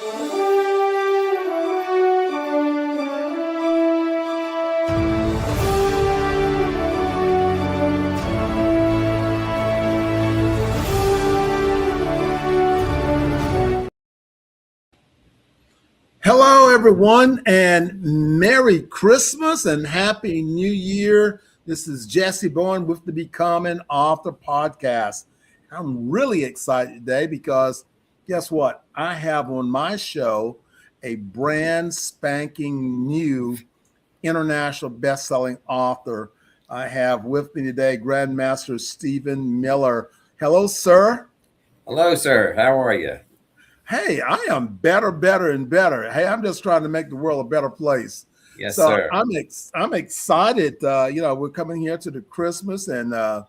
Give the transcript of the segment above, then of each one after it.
Hello, everyone, and Merry Christmas and Happy New Year. This is Jessie Bowen with the Becoming Author podcast. I'm really excited today because guess what? I have on my show a brand spanking new international best-selling author. I have with me today Grandmaster Stephen Miller. Hello, sir. Hello, sir. How are you? Hey, I am better, and better. Hey, I'm just trying to make the world a better place. Yes, So sir. I'm excited. We're coming here to the Christmas, and now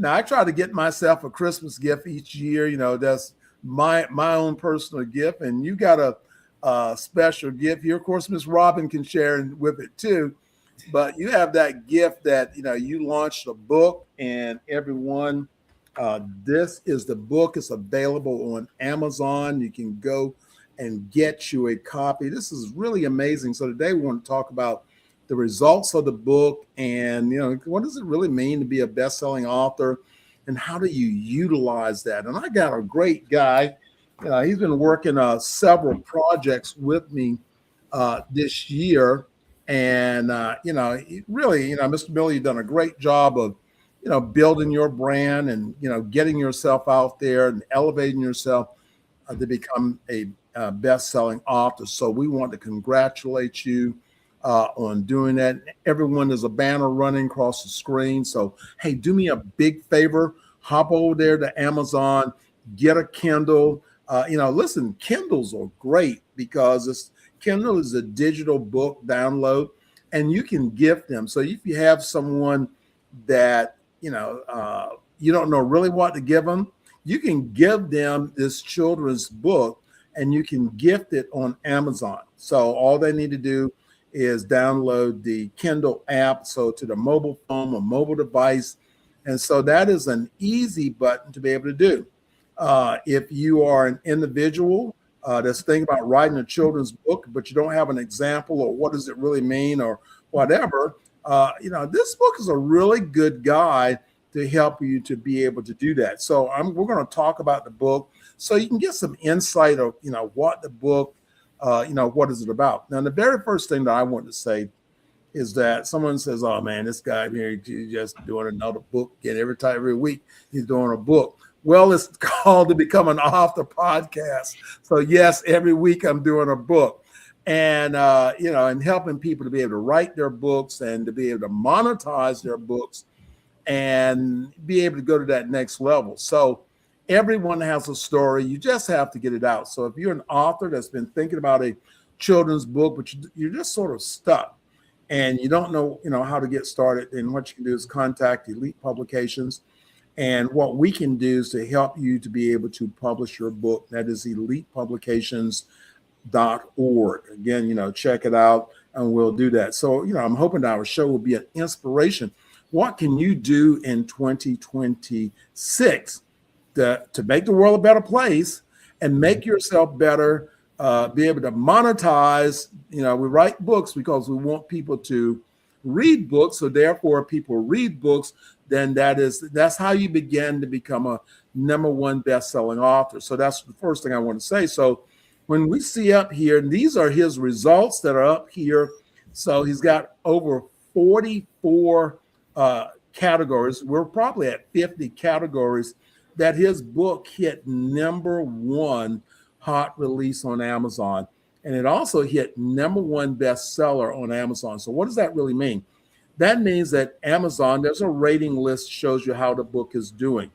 I try to get myself a Christmas gift each year. That's my own personal gift, and you got a special gift here. Of course, Miss Robin can share with it too. But you have that gift that you launched a book, and everyone. This is the book. It's available on Amazon. You can go and get you a copy. This is really amazing. So today we want to talk about the results of the book and, what does it really mean to be a best-selling author and how do you utilize that? And I got a great guy. He's been working several projects with me this year. And, really, Mr. Miller, you've done a great job of building your brand and, getting yourself out there and elevating yourself to become a best-selling author. So we want to congratulate you on doing that. Everyone, there's a banner running across the screen. So, hey, do me a big favor. Hop over there to Amazon, get a Kindle. Listen, Kindles are great because Kindle is a digital book download and you can gift them. So if you have someone that you don't know really what to give them, you can give them this children's book and you can gift it on Amazon. So all they need to do is download the Kindle app, so to the mobile phone or mobile device. And so that is an easy button to be able to do. If you are an individual that's thinking about writing a children's book, but you don't have an example or what does it really mean or whatever, this book is a really good guide to help you to be able to do that. So we're going to talk about the book so you can get some insight of, what the book, what is it about? Now, the very first thing that I want to say is that someone says, oh man, this guy here, he's just doing another book again. Every week he's doing a book. Well, it's called to Become an Author podcast. So yes, every week I'm doing a book. And, and helping people to be able to write their books and to be able to monetize their books and be able to go to that next level. So everyone has a story. You just have to get it out. So if you're an author that's been thinking about a children's book, but you're just sort of stuck and you don't know, how to get started, then what you can do is contact Elite Publications. And what we can do is to help you to be able to publish your book. That is elitepublications.org. Again, check it out and we'll do that. So, I'm hoping that our show will be an inspiration. What can you do in 2026 to make the world a better place and make yourself better, be able to monetize? We write books because we want people to read books. So therefore, if people read books, then that's how you begin to become a #1 best-selling author. So that's the first thing I want to say. So when we see up here, these are his results that are up here. So he's got over 44 categories. We're probably at 50 categories that his book hit #1 hot release on Amazon. And it also hit #1 bestseller on Amazon. So what does that really mean? That means that Amazon, there's a rating list, shows you how the book is doing.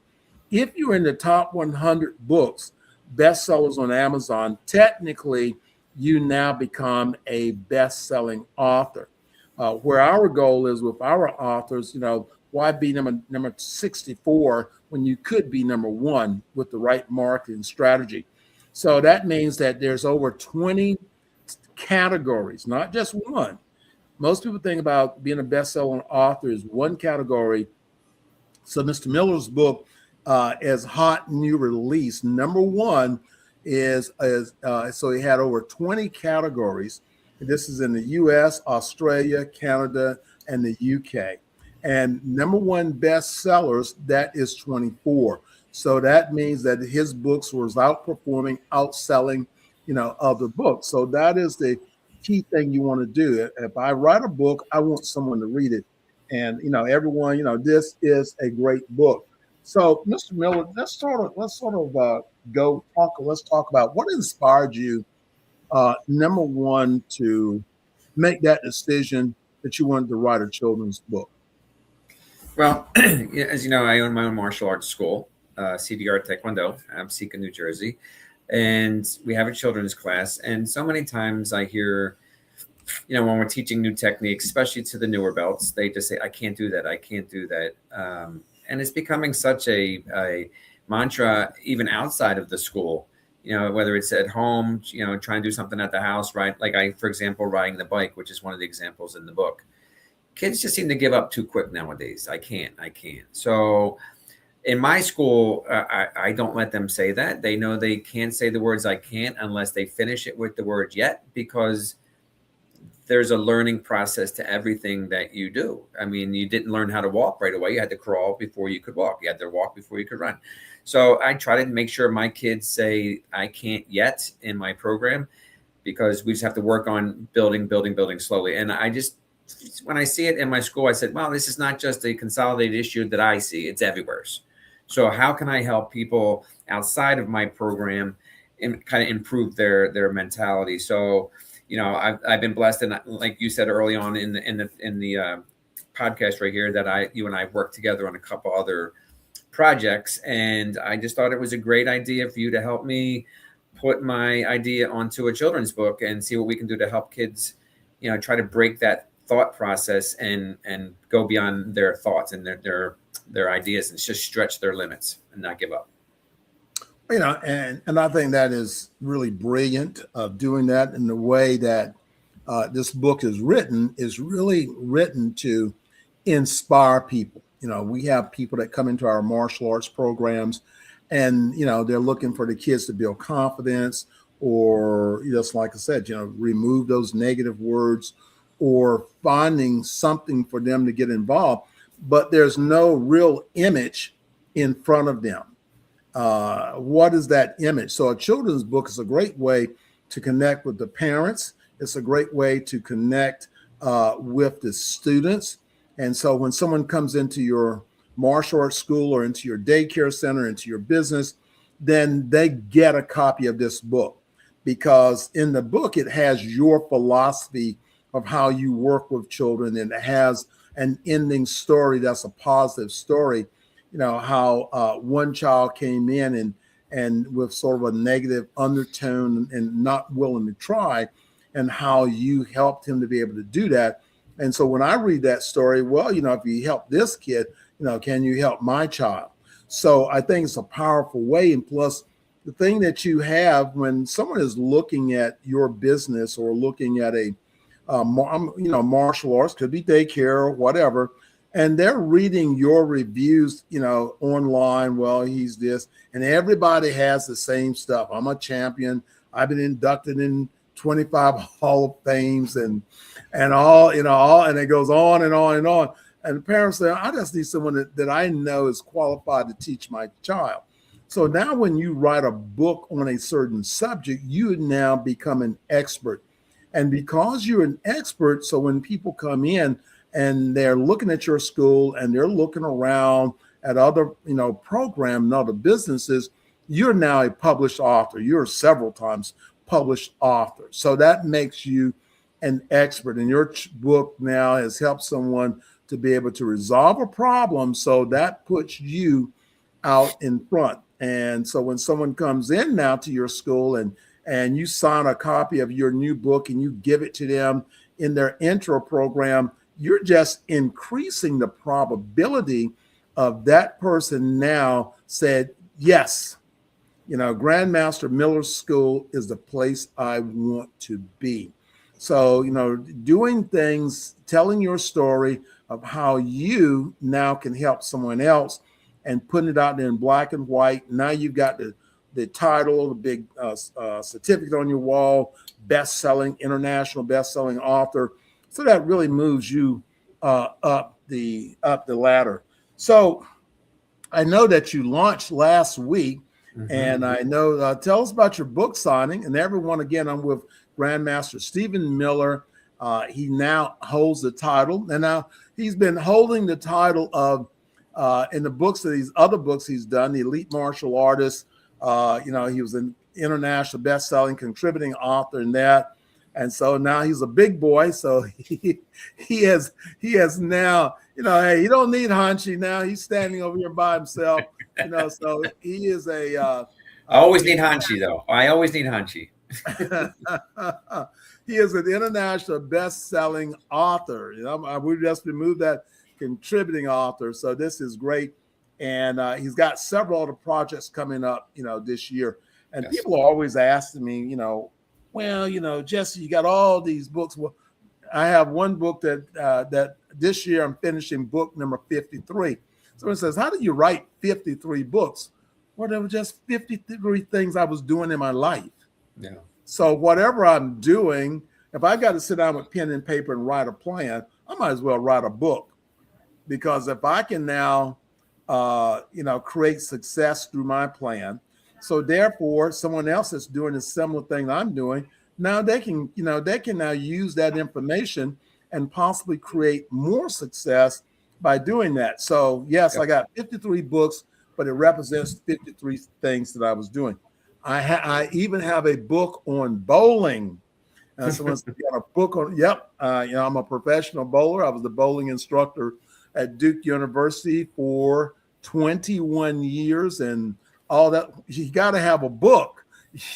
If you're in the top 100 books, bestsellers on Amazon, technically you now become a best-selling author. Where our goal is with our authors, why be number 64 when you could be #1 with the right marketing strategy? So that means that there's over 20 categories, not just one. Most people think about being a best-selling author is one category. So Mr. Miller's book is hot new release. #1 so he had over 20 categories. This is in the US, Australia, Canada, and the UK. And number one bestsellers, that is 24. So that means that his books was outperforming, outselling, other books. So that is the key thing you want to do. If I write a book, I want someone to read it. And everyone, this is a great book. So, Mr. Miller, let's talk about what inspired you, number one, to make that decision that you wanted to write a children's book. Well, yeah, as you know, I own my own martial arts school, CDR Taekwondo, Amsika, New Jersey. And we have a children's class. And so many times I hear, when we're teaching new techniques, especially to the newer belts, they just say, I can't do that. I can't do that. And it's becoming such a mantra, even outside of the school, whether it's at home, trying to do something at the house, right? Like for example, riding the bike, which is one of the examples in the book. Kids just seem to give up too quick nowadays. I can't. So in my school, I don't let them say that. They know they can't say the words I can't unless they finish it with the word yet, because there's a learning process to everything that you do. I mean, you didn't learn how to walk right away. You had to crawl before you could walk. You had to walk before you could run. So I try to make sure my kids say I can't yet in my program, because we just have to work on building slowly. And when I see it in my school, I said, well, this is not just a consolidated issue that I see, it's everywhere. So how can I help people outside of my program and kind of improve their mentality? So, I've been blessed, and like you said early on in the podcast right here, that you and I worked together on a couple other projects, and I just thought it was a great idea for you to help me put my idea onto a children's book and see what we can do to help kids, try to break that thought process and go beyond their thoughts and their ideas, and just stretch their limits and not give up. And I think that is really brilliant of doing that. In the way that this book is really written to inspire people. We have people that come into our martial arts programs, and they're looking for the kids to build confidence, or just like I said, remove those negative words, or finding something for them to get involved, but there's no real image in front of them. What is that image? So a children's book is a great way to connect with the parents. It's a great way to connect with the students. And so when someone comes into your martial arts school or into your daycare center, into your business, then they get a copy of this book, because in the book, it has your philosophy of how you work with children, and it has an ending story that's a positive story. How one child came in and with sort of a negative undertone and not willing to try, and how you helped him to be able to do that. And so when I read that story, well, if you help this kid, can you help my child? So I think it's a powerful way. And plus, the thing that you have when someone is looking at your business or looking at a martial arts, could be daycare or whatever, and they're reading your reviews, online. Well, he's this, and everybody has the same stuff. I'm a champion. I've been inducted in 25 Hall of Fames and all, and it goes on and on and on. And the parents say, I just need someone that I know is qualified to teach my child. So now when you write a book on a certain subject, you now become an expert. And because you're an expert, so when people come in and they're looking at your school and they're looking around at other, programs and other businesses, you're now a published author. You're several times published author. So that makes you an expert. And your book now has helped someone to be able to resolve a problem. So that puts you out in front. And so when someone comes in now to your school and you sign a copy of your new book and you give it to them in their intro program, you're just increasing the probability of that person now said, yes, Grandmaster Miller School is the place I want to be. So, doing things, telling your story of how you now can help someone else and putting it out there in black and white. Now you've got the the title, the big certificate on your wall, international best-selling author. So that really moves you up the ladder. So I know that you launched last week, and I know, tell us about your book signing. And everyone, again, I'm with Grandmaster Stephen Miller. He now holds the title, and now he's been holding the title of, in the books of these other books he's done, the Elite Martial Artist. He was an international best-selling contributing author in that. And so now he's a big boy. So he has now, hey, he don't need Hunchy now. He's standing over here by himself. So he is I always need Hunchy, though. I always need Hunchy. He is an international best-selling author. We just removed that contributing author. So this is great. And he's got several other projects coming up, this year. And Yes. People are always asking me, well, Jesse, you got all these books. Well, I have one book that this year I'm finishing book number 53. Someone says, how did you write 53 books? Well, there were just 53 things I was doing in my life. Yeah. So whatever I'm doing, if I got to sit down with pen and paper and write a plan, I might as well write a book. Because if I can now, create success through my plan, so therefore someone else that's doing a similar thing I'm doing, now they can now use that information and possibly create more success by doing that. So yes, I got 53 books, but it represents 53 things that I was doing. I even have a book on bowling. Someone's got a book on. Yep, I'm a professional bowler. I was the bowling instructor at Duke University for 21 years, and all that. You got to have a book,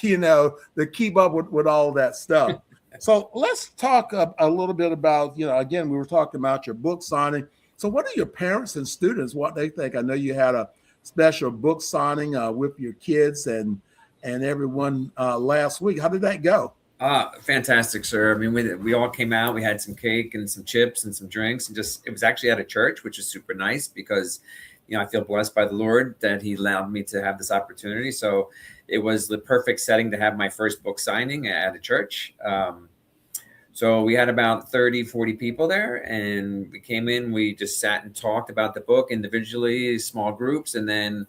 to keep up with all that stuff. So let's talk a little bit about, again, we were talking about your book signing. So what are your parents and students, what they think? I know you had a special book signing with your kids and everyone last week. How did that go? Fantastic, sir. I mean, we all came out. We had some cake and some chips and some drinks, and it was actually at a church, which is super nice because, I feel blessed by the Lord that He allowed me to have this opportunity. So it was the perfect setting to have my first book signing at a church. So we had about 30, 40 people there, and we came in. We just sat and talked about the book individually, small groups, and then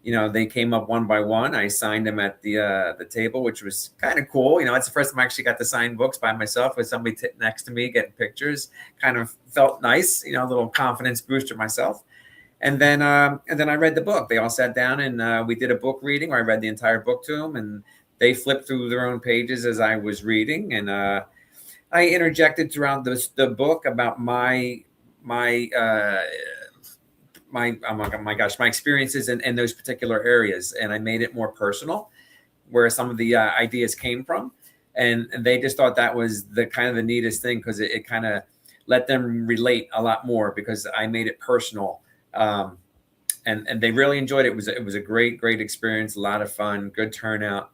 they came up one by one. I signed them at the table, which was kind of cool. It's the first time I actually got to sign books by myself with somebody next to me getting pictures. Kind of felt nice, a little confidence booster myself. And then I read the book. They all sat down and we did a book reading where I read the entire book to them, and they flipped through their own pages as I was reading. And I interjected throughout the book about my experiences in those particular areas. And I made it more personal, where some of the ideas came from. And they just thought that was the kind of the neatest thing, because it kind of let them relate a lot more because I made it personal. And they really enjoyed it. It was a great experience, a lot of fun, good turnout.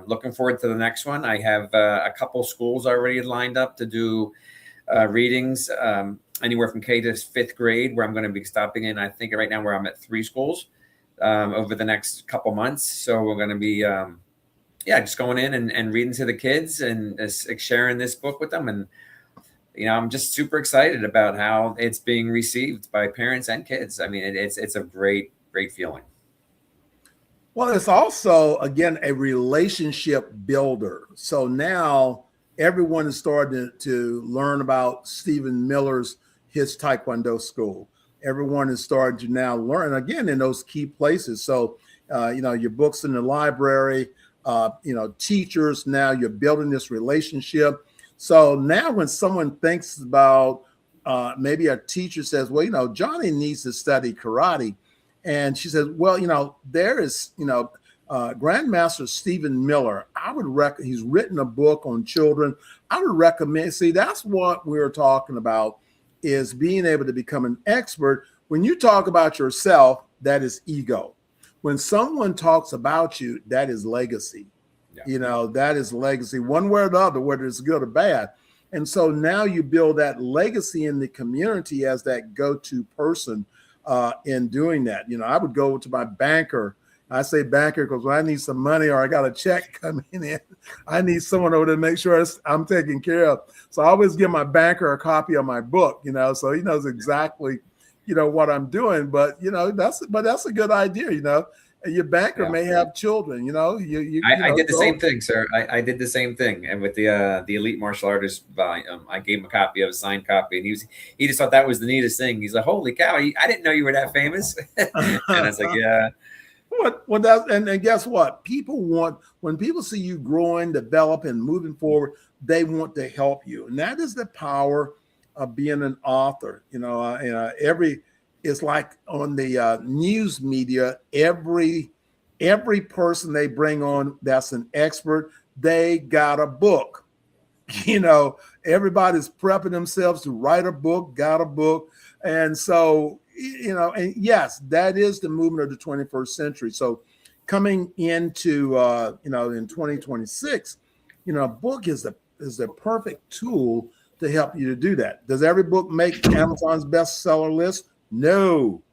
Looking forward to the next one. I have a couple schools already lined up to do readings, anywhere from K to 5th grade, where I'm going to be stopping in. I think right now where I'm at 3 schools over the next couple months. So we're going to be, just going in and reading to the kids and sharing this book with them. And, I'm just super excited about how it's being received by parents and kids. I mean, it's a great feeling. Well, it's also, again, a relationship builder. So now everyone is starting to learn about Stephen Miller's, his Taekwondo school. Everyone is starting to now learn, again, in those key places. So, your books in the library, teachers, now you're building this relationship. So now when someone thinks about, maybe a teacher says, well, Johnny needs to study karate. And she says, well, there is, Grandmaster Stephen Miller. I would recommend, he's written a book on children. I would recommend, see, that's what we're talking about, is being able to become an expert. When you talk about yourself, that is ego. When someone talks about you, that is legacy. Yeah. That is legacy, one way or the other, whether it's good or bad. And so now you build that legacy in the community as that go-to person in doing that. I would go to my banker I say banker because when I need some money or I got a check coming in, I need someone over to make sure I'm taken care of. So I always give my banker a copy of my book, so he knows exactly, what I'm doing. But that's a good idea, And your banker may have children, I did the same thing, sir. I did the same thing, and with the Elite Martial Artist volume, I gave him a copy of a signed copy, and he just thought that was the neatest thing. He's like, "Holy cow! I didn't know you were that famous." And I was like, "Yeah." And guess what? When people see you growing, developing, moving forward, they want to help you, and that is the power of being an author. It's like on the news media, every person they bring on that's an expert, they got a book. Everybody's prepping themselves to write a book, got a book, and so. And yes, that is the movement of the 21st century. So coming into, in 2026, a book is the perfect tool to help you to do that. Does every book make Amazon's bestseller list? No.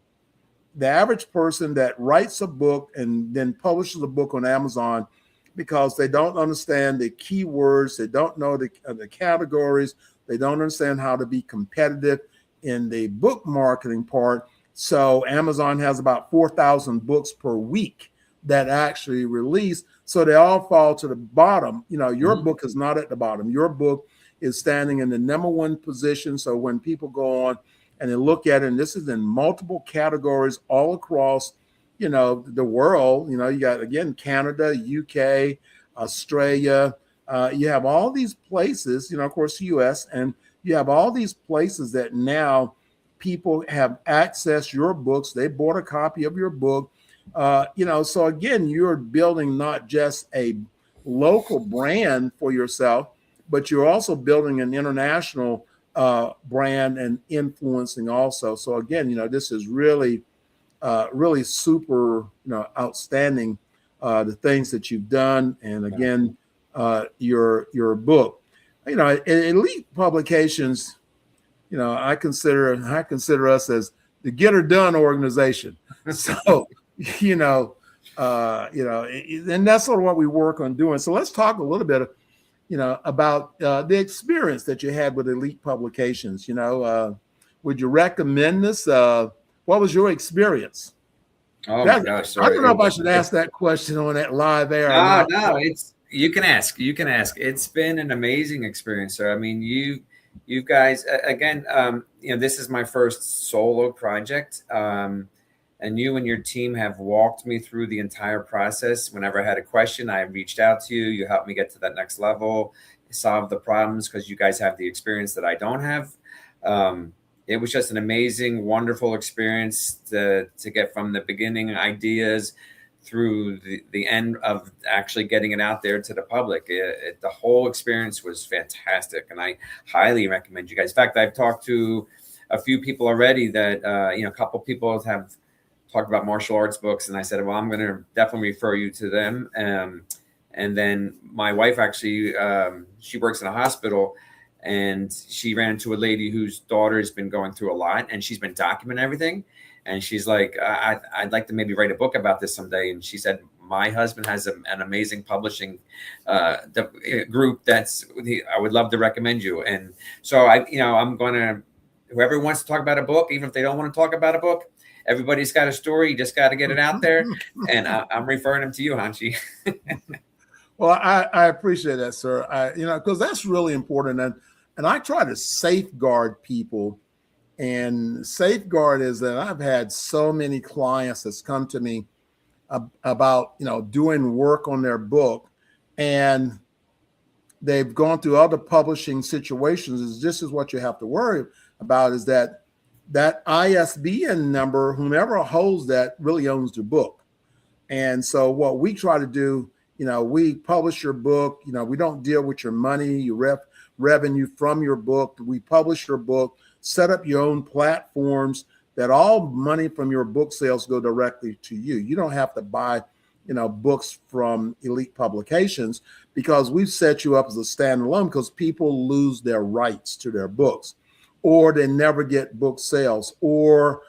The average person that writes a book and then publishes a book on Amazon because they don't understand the keywords, they don't know the categories, they don't understand how to be competitive in the book marketing part. So Amazon has about 4,000 books per week that actually release. So they all fall to the bottom. Your book is not at the bottom. Your book is standing in the number one position. So when people go on and they look at it, and this is in multiple categories all across, the world, you got, again, Canada, UK, Australia, you have all these places, of course, US, and you have all these places that now people have accessed your books. They bought a copy of your book. So again, you're building not just a local brand for yourself, but you're also building an international brand and influencing also. So again, this is really, really super, outstanding, the things that you've done. And again, your book. Elite Publications, I consider us as the get her done organization. So, and that's sort of what we work on doing. So let's talk a little bit, about the experience that you had with Elite Publications. Would you recommend this? What was your experience? Oh my gosh! Sorry. I don't know if I should ask that question on that live air. No, you can ask. You can ask. It's been an amazing experience, sir. I mean, you guys, again, this is my first solo project, and you and your team have walked me through the entire process. Whenever I had a question, I reached out to you. You helped me get to that next level, solve the problems because you guys have the experience that I don't have. It was just an amazing, wonderful experience to get from the beginning ideas through the end of actually getting it out there to the public. The whole experience was fantastic, and I highly recommend you guys. In fact, I've talked to a few people already that, a couple people have talked about martial arts books, and I said, well, I'm going to definitely refer you to them. And then my wife actually, she works in a hospital, and she ran into a lady whose daughter has been going through a lot, and she's been documenting everything. And she's like, I'd like to maybe write a book about this someday. And she said, my husband has an amazing publishing group I would love to recommend you. And so I'm going to, whoever wants to talk about a book, even if they don't want to talk about a book, everybody's got a story. You just got to get it out there. And I'm referring them to you, Hanshi. Well, I appreciate that, sir. Because that's really important. And I try to safeguard people. And safeguard is that I've had so many clients that's come to me about, doing work on their book, and they've gone through other publishing situations. This is what you have to worry about, is that ISBN number, whomever holds that, really owns the book. And so what we try to do, we publish your book, we don't deal with your money, your revenue from your book. We publish your book, set up your own platforms that all money from your book sales go directly to you. You don't have to buy, books from Elite Publications, because we've set you up as a standalone, because people lose their rights to their books, or they never get book sales, or,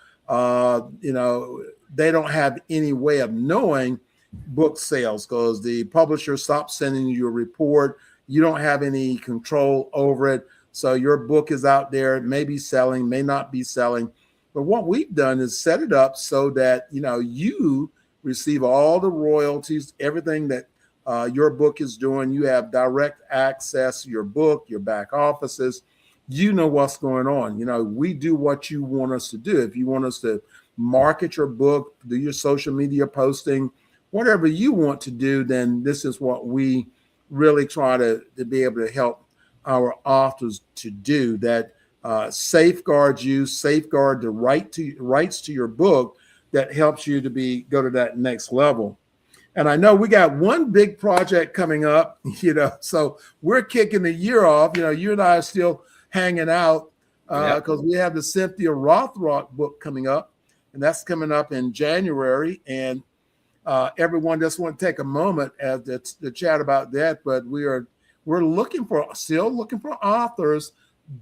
they don't have any way of knowing book sales because the publisher stops sending you a report. You don't have any control over it. So your book is out there, it may be selling, may not be selling. But what we've done is set it up so that, you receive all the royalties, everything that your book is doing. You have direct access to your book, your back offices. You know what's going on. We do what you want us to do. If you want us to market your book, do your social media posting, whatever you want to do, then this is what we really try to be able to help our authors to do, that safeguard the rights to your book, that helps you to go to that next level. And I know we got one big project coming up, so we're kicking the year off. You and I are still hanging out because we have the Cynthia Rothrock book coming up, and that's coming up in January. And everyone just want to take a moment to chat about that. But we're still looking for authors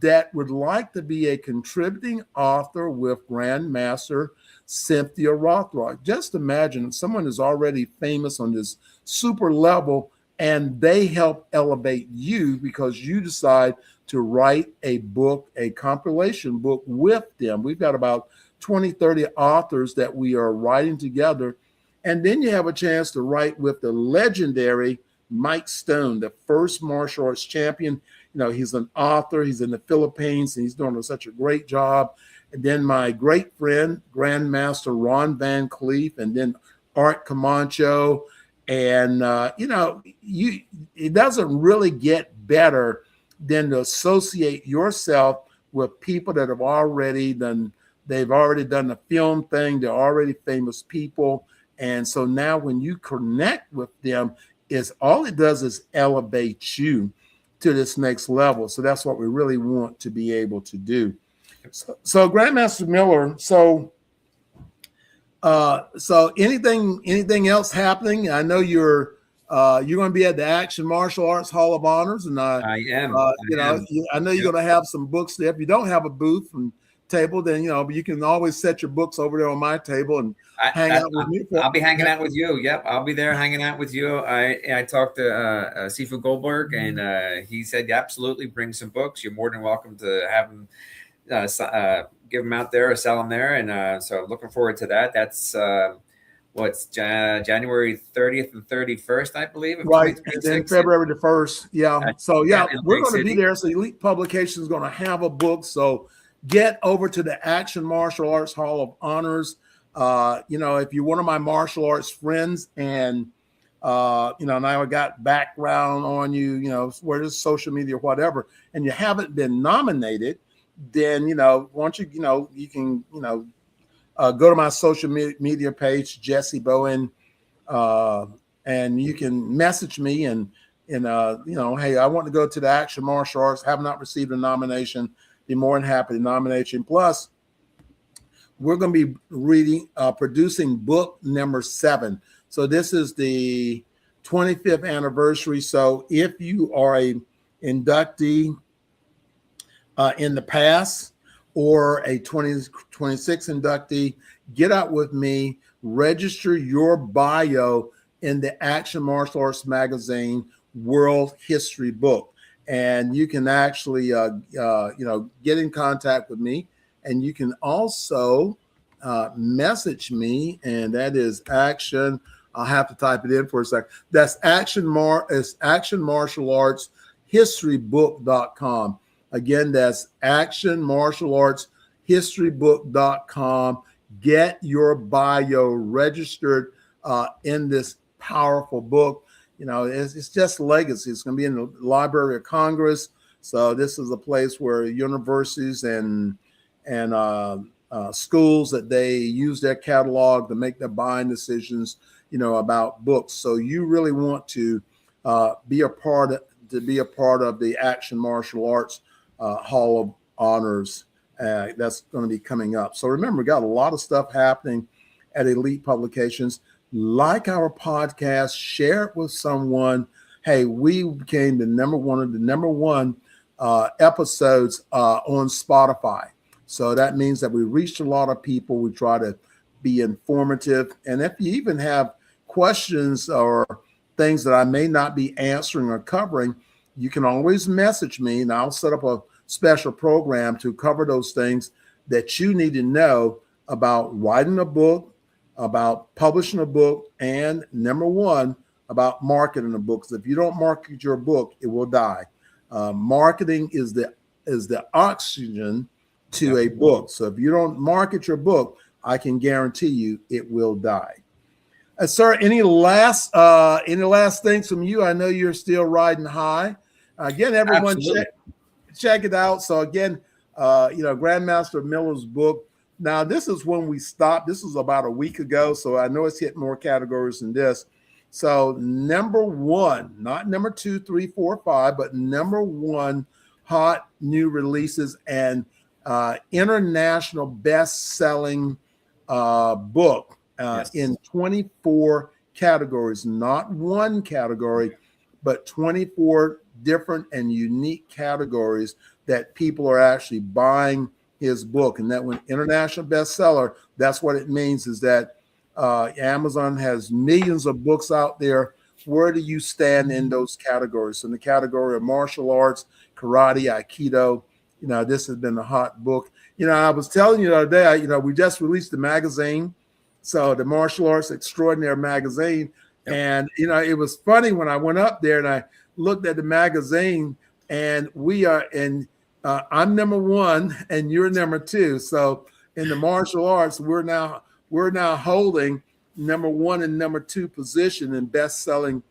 that would like to be a contributing author with Grandmaster Cynthia Rothrock. Just imagine someone is already famous on this super level, and they help elevate you because you decide to write a book, a compilation book with them. We've got about 20, 30 authors that we are writing together. And then you have a chance to write with the legendary Mike Stone, the first martial arts champion. He's an author. He's in the Philippines, and he's doing such a great job. And then my great friend, Grandmaster Ron Van Cleef, and then Art Camacho. And, it doesn't really get better than to associate yourself with people that have already done, they've already done the film thing. They're already famous people. And so now when you connect with them, all it does is elevate you to this next level. So that's what we really want to be able to do. So Grandmaster Miller, so anything else happening? I know you're going to be at the Action Martial Arts Hall of Honors, and I am. I know you're going to have some books there. If you don't have a booth and table, then you can always set your books over there on my table and hang out with me. I'll be hanging out with you. Yep, I'll be there hanging out with you. I talked to Sifu Goldberg, and he said, yeah, absolutely, bring some books. You're more than welcome to have them, give them out there or sell them there. And so looking forward to that. That's January 30th and 31st, I believe. Right, and then February the 1st. Yeah. So we're going to be there. So Elite Publications is going to have a book. So get over to the Action Martial Arts Hall of Honors. If you're one of my martial arts friends, and and I got background on you, where there's social media or whatever, and you haven't been nominated, then once you can go to my social media page, Jessie Bowen, and you can message me and hey, I want to go to the Action Martial Arts. Have not received a nomination. Be more than happy to nominate you. Plus, we're going to be producing book number 7. So this is the 25th anniversary. So if you are a inductee in the past or a 2026 inductee, get out with me, register your bio in the Action Martial Arts Magazine World History book. And you can actually, get in contact with me. And you can also message me, and that is Action. I'll have to type it in for a second. That's Action Martial Arts Historybook.com. Again, that's Action Martial Arts Historybook.com. Get your bio registered in this powerful book. It's just legacy. It's going to be in the Library of Congress. So this is a place where universities and schools that they use their catalog to make their buying decisions, about books. So you really want to be a part of the Action Martial Arts Hall of Honors. That's going to be coming up. So remember, we got a lot of stuff happening at Elite Publications. Like our podcast, share it with someone. Hey, we became the number one episodes on Spotify. So that means that we reached a lot of people. We try to be informative. And if you even have questions or things that I may not be answering or covering, you can always message me and I'll set up a special program to cover those things that you need to know about writing a book, about publishing a book, and number one, about marketing a book. Because if you don't market your book, it will die. Marketing is the oxygen to a book. So if you don't market your book, I can guarantee you it will die. Sir, any last things from you? I know you're still riding high. Again, everyone check it out. So again, Grandmaster Miller's book. Now, this is when we stopped. This was about a week ago, so I know it's hit more categories than this. So number one, not number 2, 3, 4, 5, but number one hot new releases and international best-selling book in 24 categories, not one category, but 24 different and unique categories that people are actually buying his book. And that when international bestseller, that's what it means, is that Amazon has millions of books out there. Where do you stand in those categories? In the category of martial arts, karate, aikido, this has been a hot book. I was telling you the other day, we just released the magazine. So the Martial Arts Extraordinary magazine. Yep. And, it was funny when I went up there and I looked at the magazine, and we are in, I'm number 1 and you're number 2. So in the martial arts, we're now holding number 1 and number 2 position in best-selling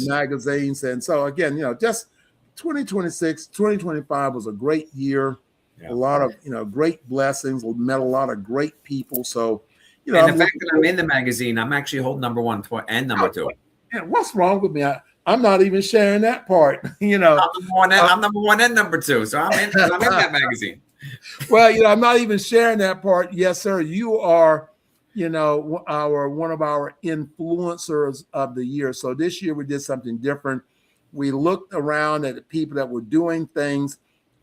magazines. And so again, just 2025 was a great year. Yeah. A lot of, great blessings. We met a lot of great people. So, and the fact that I'm in the magazine, I'm actually holding number 1 and number 2. Yeah, what's wrong with me? I'm not even sharing that part. I'm number 1 and number 2, so I'm in that magazine. Well, I'm not even sharing that part. Yes, sir. You are, one of our influencers of the year. So this year we did something different. We looked around at the people that were doing things,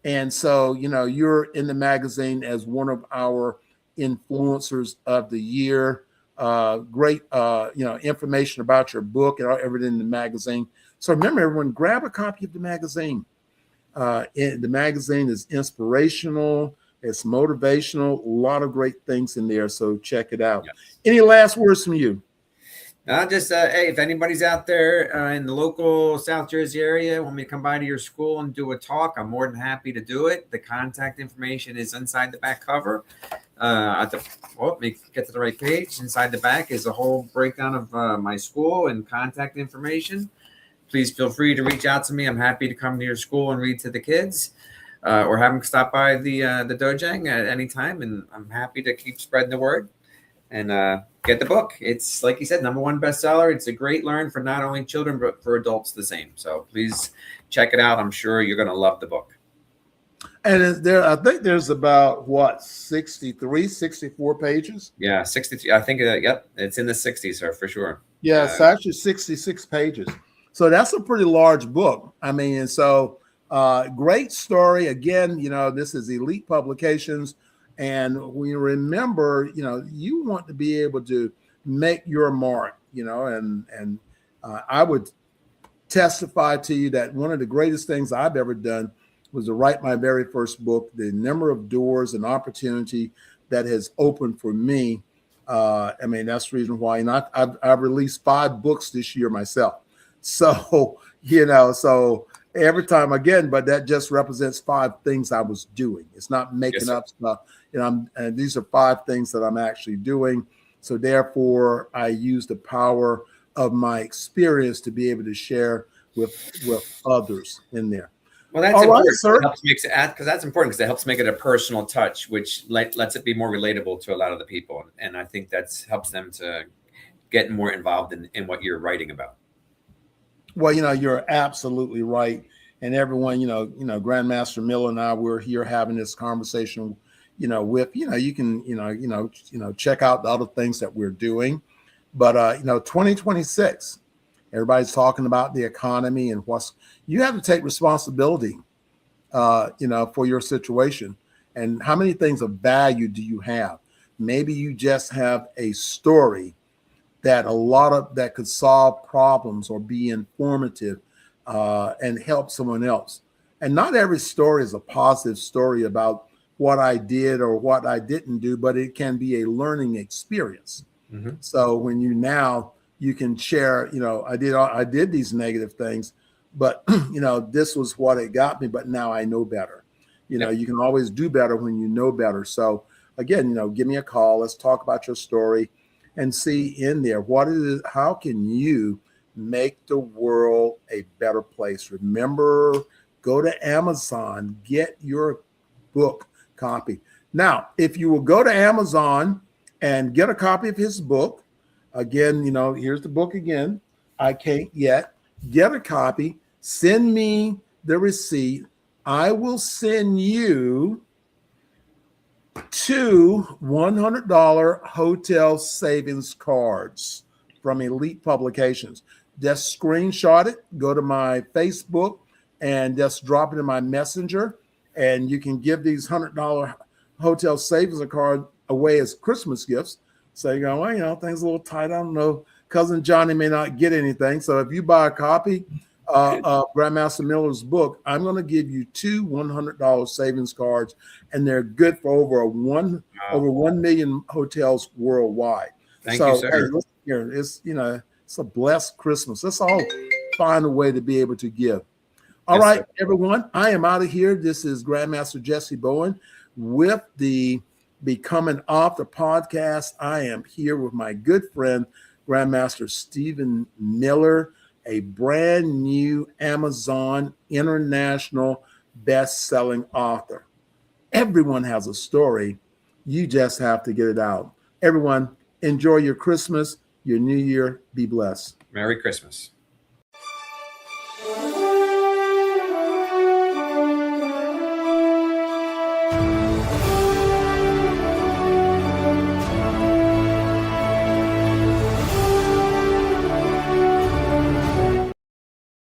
and so you're in the magazine as one of our influencers of the year. Great, information about your book and everything in the magazine. So remember, everyone, grab a copy of the magazine. The magazine is inspirational. It's motivational. A lot of great things in there. So check it out. Yes. Any last words from you? Just, hey, if anybody's out there in the local South Jersey area, want me to come by to your school and do a talk, I'm more than happy to do it. The contact information is inside the back cover. Let me get to the right page. Inside the back is a whole breakdown of my school and contact information. Please feel free to reach out to me. I'm happy to come to your school and read to the kids, or have them stop by the dojang at any time. And I'm happy to keep spreading the word and get the book. It's, like you said, number 1 bestseller. It's a great learn for not only children, but for adults the same. So please check it out. I'm sure you're going to love the book. And I think there's about 63, 64 pages. Yeah, 63. I think, yep, it's in the 60s, sir, for sure. Yeah, it's actually 66 pages. So that's a pretty large book. I mean, and so great story. Again, this is Elite Publications. And we remember, you want to be able to make your mark, and I would testify to you that one of the greatest things I've ever done was to write my very first book. The number of doors and opportunity that has opened for me. That's the reason why. And I've released 5 books this year myself. So, so every time again, but that just represents 5 things I was doing. It's not making up stuff. And these are 5 things that I'm actually doing. So therefore, I use the power of my experience to be able to share with others in there. Well, that's important. Sir. It helps because that's important because it helps make it a personal touch, which lets it be more relatable to a lot of the people. And I think that helps them to get more involved in what you're writing about. Well, you're absolutely right. And everyone, Grandmaster Miller and I, we're here having this conversation, with, you can, check out the other things that we're doing. But, 2026, everybody's talking about the economy and you have to take responsibility, for your situation. And how many things of value do you have? Maybe you just have a story that could solve problems or be informative and help someone else. And not every story is a positive story about what I did or what I didn't do, but it can be a learning experience. Mm-hmm. So when you can share, I did these negative things, but this was what it got me, but now I know better. Yep. You can always do better when you know better. So again, give me a call. Let's talk about your story and see in there how can you make the world a better place. Remember, go to Amazon, get your book copy. Now, if you will go to Amazon and get a copy of his book, again, here's the book again. I can't yet. Get a copy. Send me the receipt. I will send you 2 $100 hotel savings cards from Elite Publications. Just screenshot it, go to my Facebook, and just drop it in my messenger. And you can give these $100 hotel savings card away as Christmas gifts. So you go, well, things a little tight. I don't know. Cousin Johnny may not get anything. So if you buy a copy of Grandmaster Miller's book, I'm going to give you 2 $100 savings cards, and they're good for over 1 million hotels worldwide. Thank you, sir. Hey, listen here, it's a blessed Christmas. Let's all find a way to be able to give. All right, everyone, I am out of here. This is Grandmaster Jessie Bowen with the Becoming Author podcast. I am here with my good friend, Grandmaster Stephen Miller, a brand new Amazon international best-selling author. Everyone has a story. You just have to get it out. Everyone, enjoy your Christmas, your New Year. Be blessed. Merry Christmas.